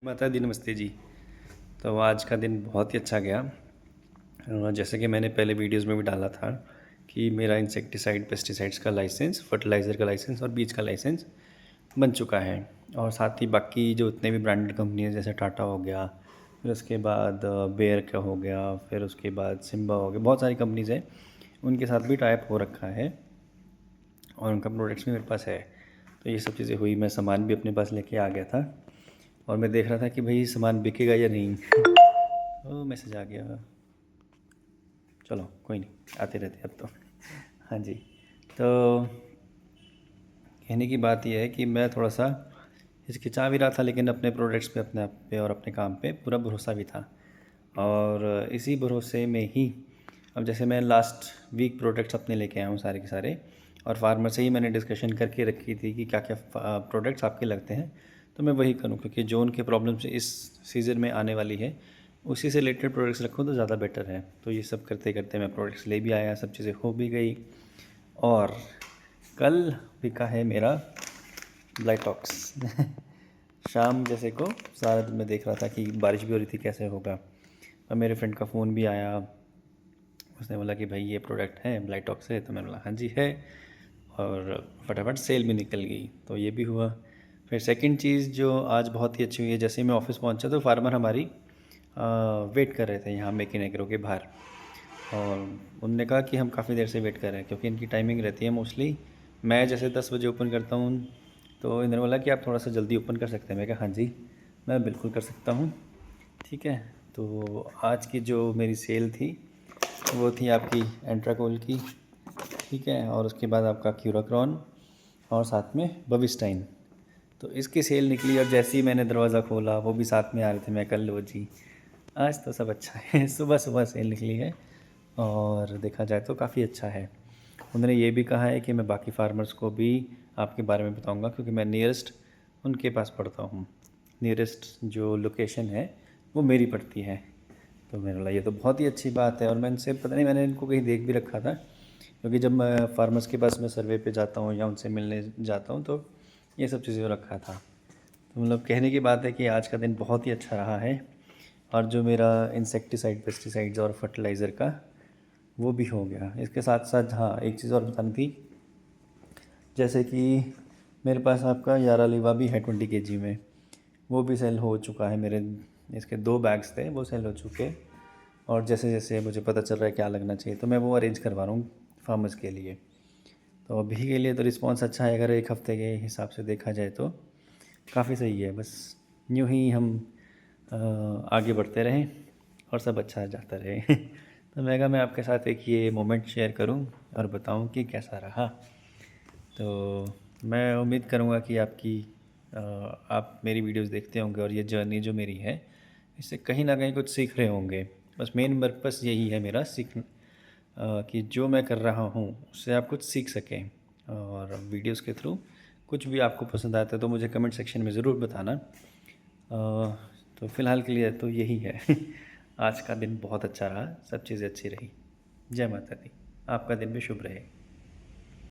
माता दी नमस्ते जी। तो आज का दिन बहुत ही अच्छा गया। जैसे कि मैंने पहले वीडियोस में भी डाला था कि मेरा इंसेक्टिसाइड पेस्टिसाइड्स का लाइसेंस, फर्टिलाइज़र का लाइसेंस और बीज का लाइसेंस बन चुका है। और साथ ही बाकी जो उतने भी ब्रांडेड कंपनी है जैसे टाटा हो गया, फिर उसके बाद बेयर का हो गया, फिर उसके बाद सिम्बा हो गया, बहुत सारी कंपनीज़ हैं, उनके साथ भी टाइप हो रखा है और उनका प्रोडक्ट्स भी मेरे पास है। तो ये सब चीज़ें हुई, मैं सामान भी अपने पास लेके आ गया था और मैं देख रहा था कि भाई सामान बिकेगा या नहीं। ओह मैसेज आ गया। चलो कोई नहीं, आते रहते अब तो। हाँ जी। तो कहने की बात यह है कि मैं थोड़ा सा हिचकिचा भी रहा था, लेकिन अपने प्रोडक्ट्स पे, अपने आप पे और अपने काम पे पूरा भरोसा भी था। और इसी भरोसे में ही अब जैसे मैं लास्ट वीक प्रोडक्ट्स अपने लेके आया हूँ सारे के सारे, और फार्मर से ही मैंने डिस्कशन करके रखी थी कि क्या क्या प्रोडक्ट्स आपके लगते हैं, तो मैं वही करूँ, क्योंकि जो उनके प्रॉब्लम्स इस सीज़न में आने वाली है उसी से रिलेटेड प्रोडक्ट्स रखूँ तो ज़्यादा बेटर है। तो ये सब करते करते मैं प्रोडक्ट्स ले भी आया, सब चीज़ें हो भी गई। और कल बिका है मेरा ब्लाइटॉक्स। शाम जैसे को सारा दिन मैं देख रहा था कि बारिश भी हो रही थी, कैसे होगा। अब मेरे फ्रेंड का फ़ोन भी आया, उसने बोला कि भाई ये प्रोडक्ट है ब्लाइटॉक्स से, तो मैंने बोला हाँ जी है, और फटाफट सेल भी निकल गई, तो ये भी हुआ। फिर सेकंड चीज़ जो आज बहुत ही अच्छी हुई है, जैसे ही मैं ऑफिस पहुंचा तो फार्मर हमारी वेट कर रहे थे यहाँ मेक इन एग्रो के बाहर, और उनने कहा कि हम काफ़ी देर से वेट कर रहे हैं, क्योंकि इनकी टाइमिंग रहती है मोस्टली, मैं जैसे 10 बजे ओपन करता हूँ, तो इन्होंने बोला कि आप थोड़ा सा जल्दी ओपन कर सकते हैं। मैं कहा हाँ जी, मैं बिल्कुल कर सकता हूँ। ठीक है। तो आज की जो मेरी सेल थी वो थी आपकी एंट्राकोल की, ठीक है, और उसके बाद आपका क्यूराक्रॉन और साथ में बविस्टाइन। तो इसकी सेल निकली और जैसे ही मैंने दरवाज़ा खोला वो भी साथ में आ रहे थे, मैं कर लो जी, आज तो सब अच्छा है। सुबह सुबह सेल निकली है और देखा जाए तो काफ़ी अच्छा है। उन्होंने ये भी कहा है कि मैं बाकी फार्मर्स को भी आपके बारे में बताऊंगा, क्योंकि मैं नियरेस्ट उनके पास पढ़ता हूँ, नियरेस्ट जो लोकेशन है वो मेरी पड़ती है। तो मैंने बोला ये तो बहुत ही अच्छी बात है, और मैं इनसे पता नहीं, मैंने इनको कहीं देख भी रखा था, क्योंकि जब मैं फार्मर्स के पास में सर्वे पे जाता हूँ या उनसे मिलने जाता हूँ तो ये सब चीज़ें रखा था। तो मतलब कहने की बात है कि आज का दिन बहुत ही अच्छा रहा है, और जो मेरा इंसेक्टिसाइड पेस्टिसाइड्स और फर्टिलाइज़र का वो भी हो गया। इसके साथ साथ हाँ एक चीज़ और बतानी थी, जैसे कि मेरे पास आपका यारा लीवा भी है 20 kg में, वो भी सेल हो चुका है। मेरे इसके 2 बैग्स थे, वो सेल हो चुके। और जैसे जैसे मुझे पता चल रहा है क्या लगना चाहिए, तो मैं वो अरेंज करवा रहा हूँ फार्मर्स के लिए। तो अभी के लिए तो रिस्पांस अच्छा है, अगर 1 हफ़्ते के हिसाब से देखा जाए तो काफ़ी सही है। बस यूँ ही हम आगे बढ़ते रहें और सब अच्छा जाता रहे। तो मैं कहा मैं आपके साथ एक ये मोमेंट शेयर करूं और बताऊं कि कैसा रहा। तो मैं उम्मीद करूंगा कि आप मेरी वीडियोस देखते होंगे, और ये जर्नी जो मेरी है इससे कहीं ना कहीं कुछ सीख रहे होंगे। बस मेन पर्पस यही है मेरा, कि जो मैं कर रहा हूँ उससे आप कुछ सीख सकें, और वीडियोस के थ्रू कुछ भी आपको पसंद आता है तो मुझे कमेंट सेक्शन में ज़रूर बताना। तो फ़िलहाल के लिए तो यही है। आज का दिन बहुत अच्छा रहा, सब चीज़ें अच्छी रही। जय माता दी। आपका दिन भी शुभ रहे।